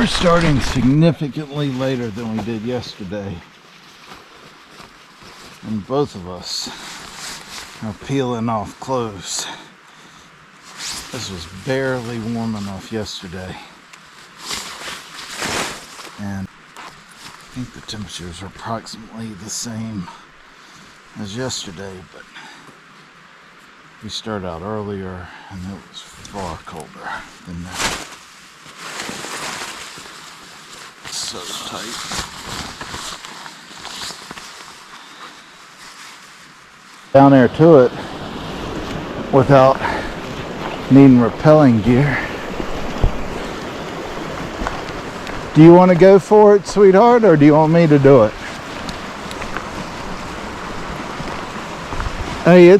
We're starting significantly later than we did yesterday. And both of us are peeling off clothes. This was barely warm enough yesterday. And I think the temperatures are approximately the same as yesterday, but we started out earlier and it was far colder than that. It's so tight. Down there to it without needing rappelling gear. Do you want to go for it, sweetheart, or do you want me to do it? Hey, you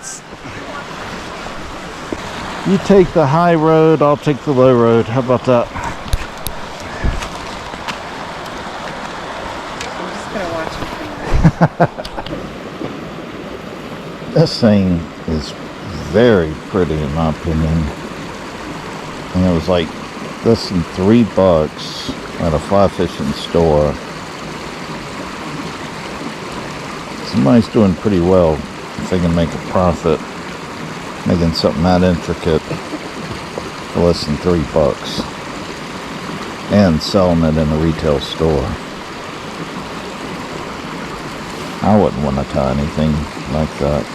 take the high road, I'll take the low road. How about that? I'm just gonna watch it. This thing is very pretty in my opinion. And it was like less than $3 at a fly fishing store. Somebody's doing pretty well if they can make a profit making something that intricate for less than $3 and selling it in a retail store. I wouldn't want to tie anything like that.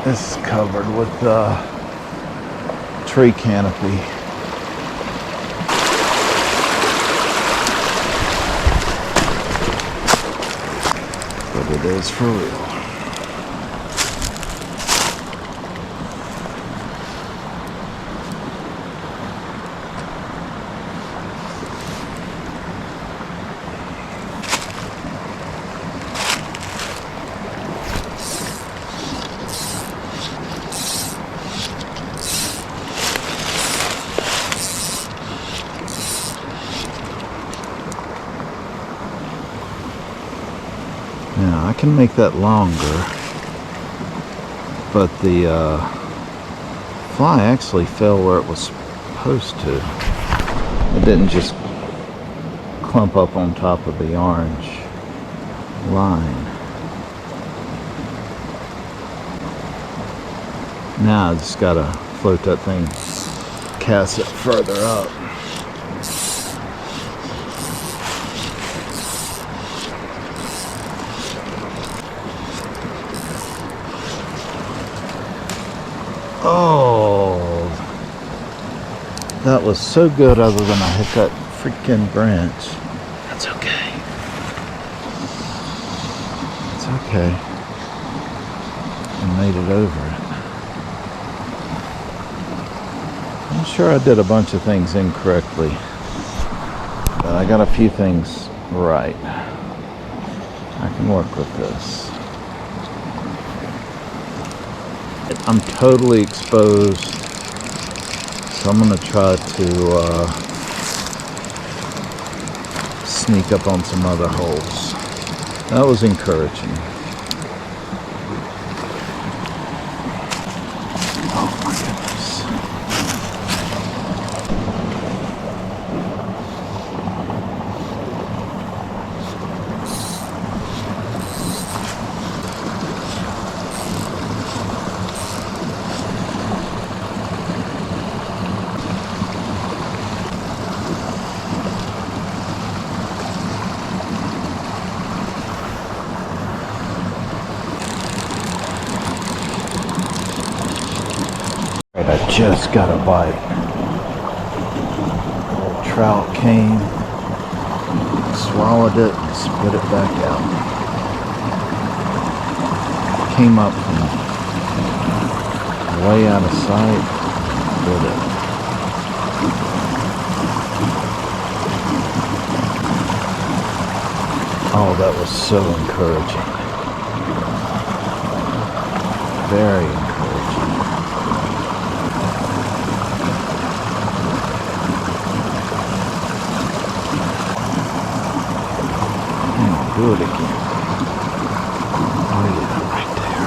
This is covered with tree canopy. But it is for real. Now I can make that longer, but the fly actually fell where it was supposed to. It didn't just clump up on top of the orange line. Now I just gotta float that thing, cast it further up. Oh, that was so good other than I hit that freaking branch. That's okay. It's okay. I made it over it. I'm sure I did a bunch of things incorrectly, but I got a few things right. I can work with this. I'm totally exposed, so I'm going to try to sneak up on some other holes. That was encouraging. Oh my goodness. I just got a bite. A little trout came, swallowed it, and spit it back out. Came up from way out of sight, did it. Oh, that was so encouraging. Very encouraging. Do it again. Oh yeah, right there.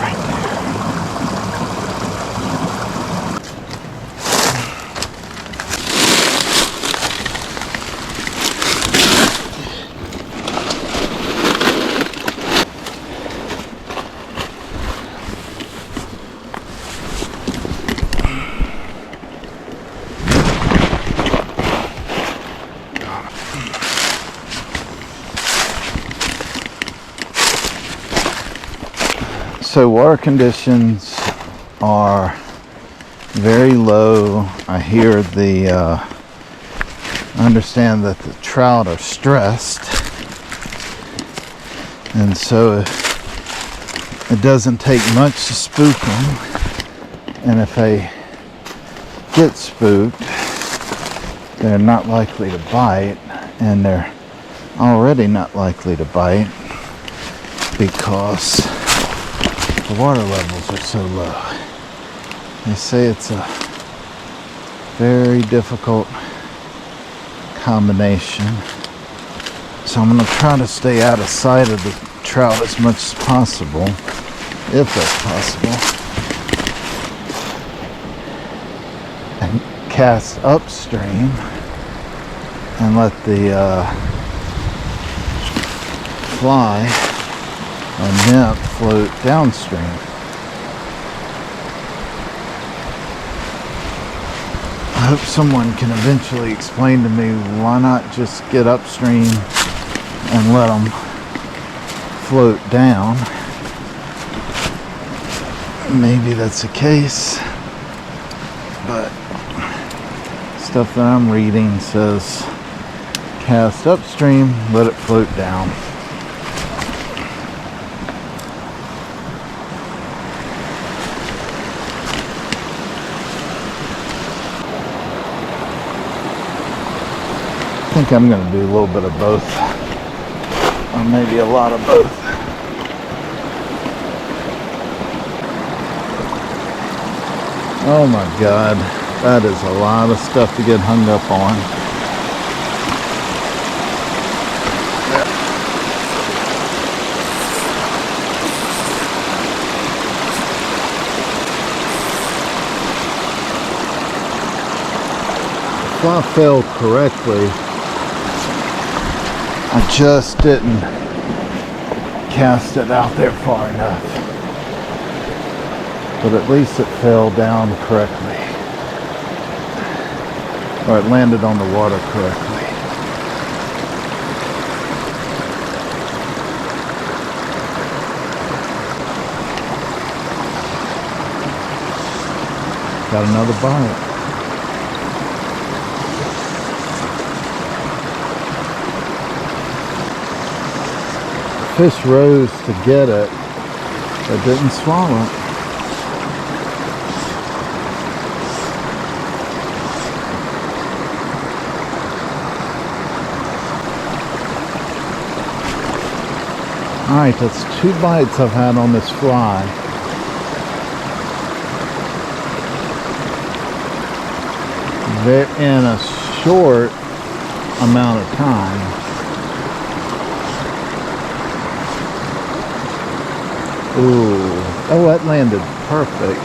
Right there. So water conditions are very low. I hear I understand that the trout are stressed, and so it doesn't take much to spook them. And if they get spooked, they're not likely to bite, and they're already not likely to bite because the water levels are so low. They say it's a very difficult combination. So I'm going to try to stay out of sight of the trout as much as possible, if that's possible. And cast upstream and let the fly or nymph float downstream. I hope someone can eventually explain to me why not just get upstream and let them float down. Maybe that's the case, but stuff that I'm reading says cast upstream, let it float down. I think I'm going to do a little bit of both, or maybe a lot of both. Oh my God, that is a lot of stuff to get hung up on. If I fell correctly, I just didn't cast it out there far enough. But at least it fell down correctly. Or it landed on the water correctly. Got another bite. Fish rose to get it, but didn't swallow it. Alright, that's 2 bites I've had on this fly. They're in a short amount of time. Ooh, oh, that landed perfect.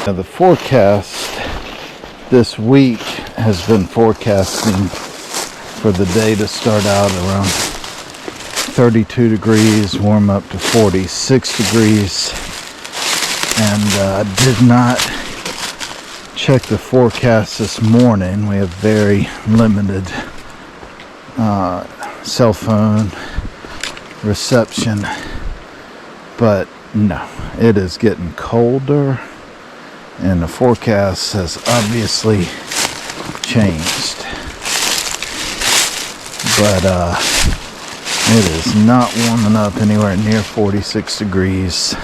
Now the forecast this week has been forecasting for the day to start out around 32 degrees, warm up to 46 degrees, and I did not check the forecast this morning. We have very limited cell phone reception, but no, it is getting colder. And the forecast has obviously changed. But it is not warming up anywhere near 46 degrees.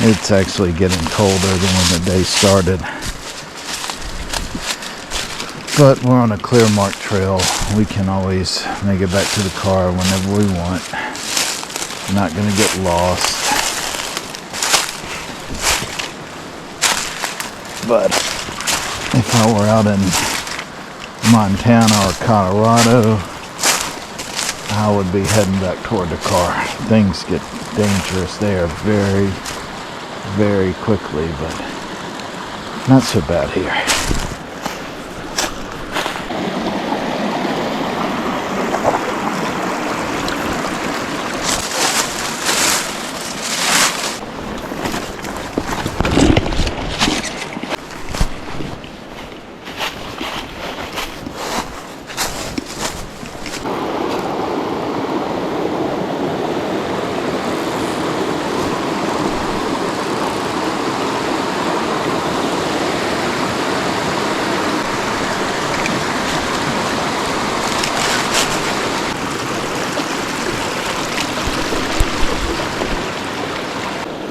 It's actually getting colder than when the day started. But we're on a clear mark trail. We can always make it back to the car whenever we want. Not gonna get lost. But if I were out in Montana or Colorado, I would be heading back toward the car. Things get dangerous there very, very quickly, but not so bad here.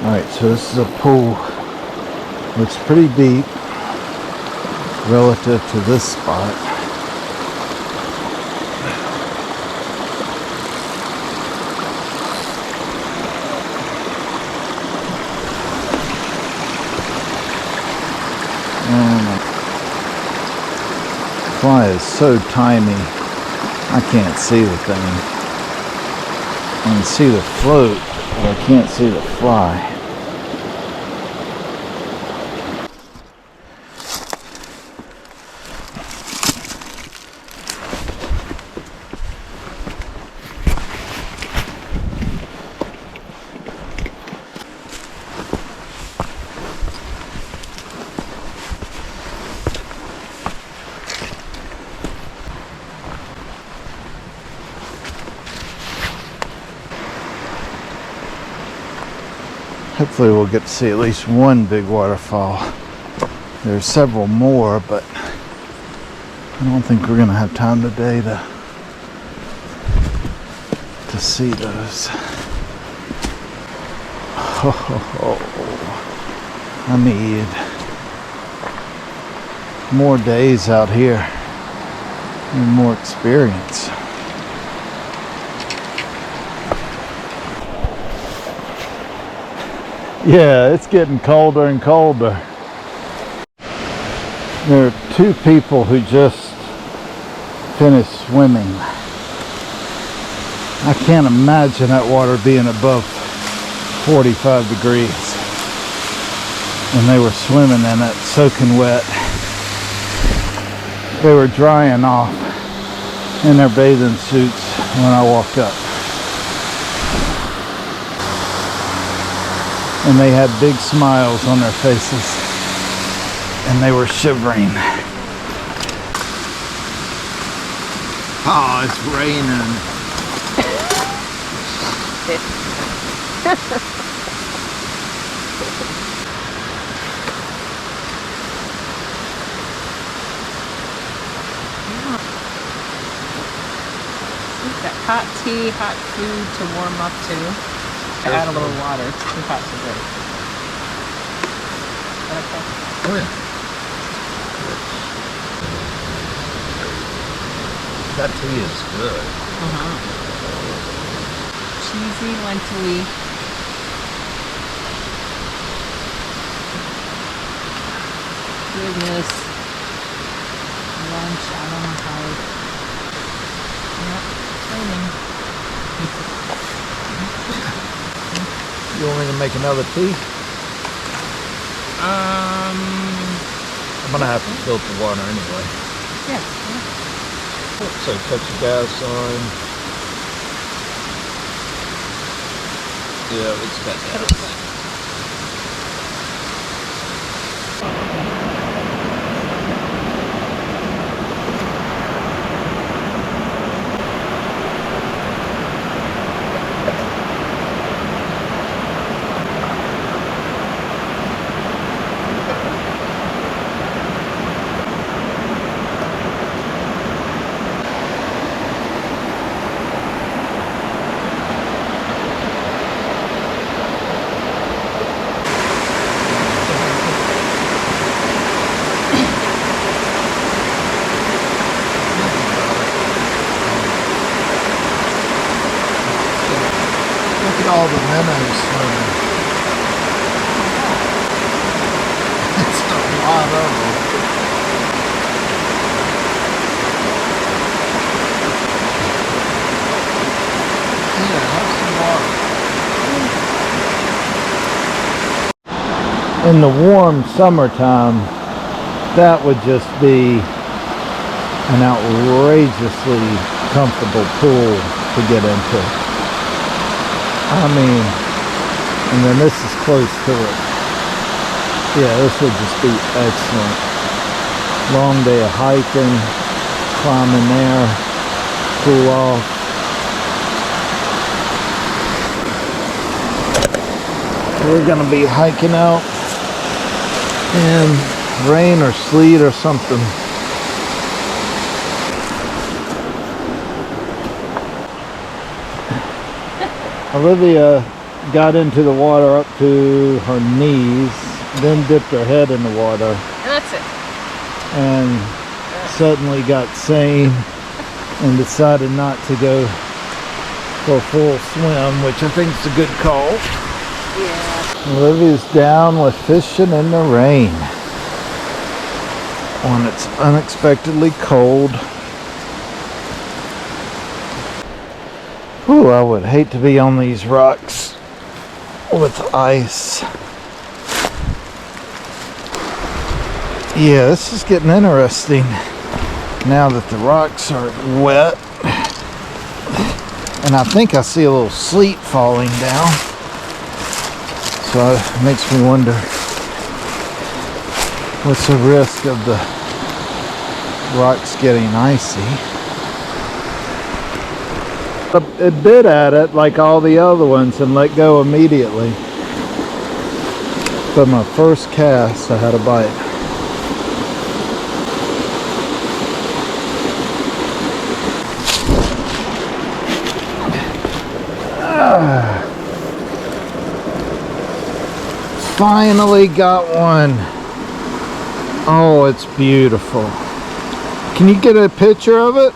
Alright, so this is a pool. Looks pretty deep relative to this spot. And the fly is so tiny, I can't see the thing. I can see the float, but I can't see the fly. Hopefully we'll get to see at least one big waterfall. There's several more, but I don't think we're gonna have time today to see those. Oh, I need more days out here and more experience. Yeah, it's getting colder and colder. There are two people who just finished swimming. I can't imagine that water being above 45 degrees. And they were swimming in it, soaking wet. They were drying off in their bathing suits when I walked up. And they had big smiles on their faces, and they were shivering. Oh, it's raining. Got hot tea, hot food to warm up to. Add a little water. It's too hot to drink. Okay. Oh yeah. That tea is good. Cheesy, lentil-y. Goodness. Lunch, I don't know how. Yep, it's raining. You want me to make another tea? I'm gonna have to filter water anyway. Yeah. So cut your gas on. Yeah, it's got gas. all the minnows swimming. It's a lot of them. Yeah, have some water. In the warm summertime, that would just be an outrageously comfortable pool to get into. I mean, and then this is close to it. Yeah, this would just be excellent. Long day of hiking, climbing there, cool off. We're gonna be hiking out in rain or sleet or something. Olivia got into the water up to her knees, then dipped her head in the water. And that's it. And suddenly got sane and decided not to go for a full swim, which I think is a good call. Yeah. Olivia's down with fishing in the rain when it's unexpectedly cold. Ooh, I would hate to be on these rocks with ice. Yeah, this is getting interesting now that the rocks are wet. And I think I see a little sleet falling down. So it makes me wonder, what's the risk of the rocks getting icy? It bit at it like all the other ones and let go immediately. But my first cast, I had a bite. Finally got one. Oh, it's beautiful. Can you get a picture of it?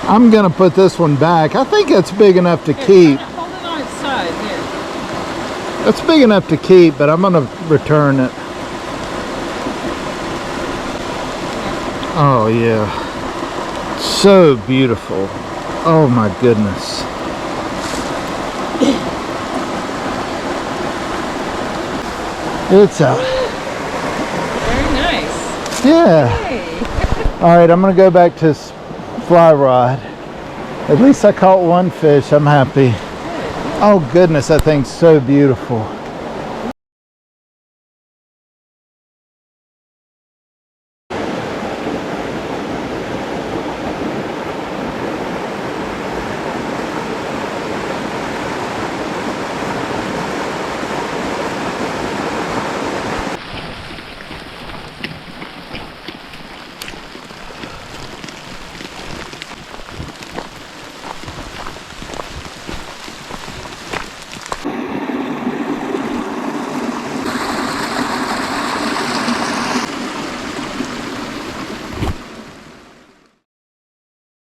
I'm gonna put this one back. I think it's big enough to keep. Hold it on its side here. It's big enough to keep, but I'm gonna return it. Oh yeah, so beautiful. Oh my goodness. It's out. Very nice. Yeah. Hey. All right, I'm gonna go back to fly rod. At least I caught one fish. I'm happy. Oh goodness, that thing's so beautiful.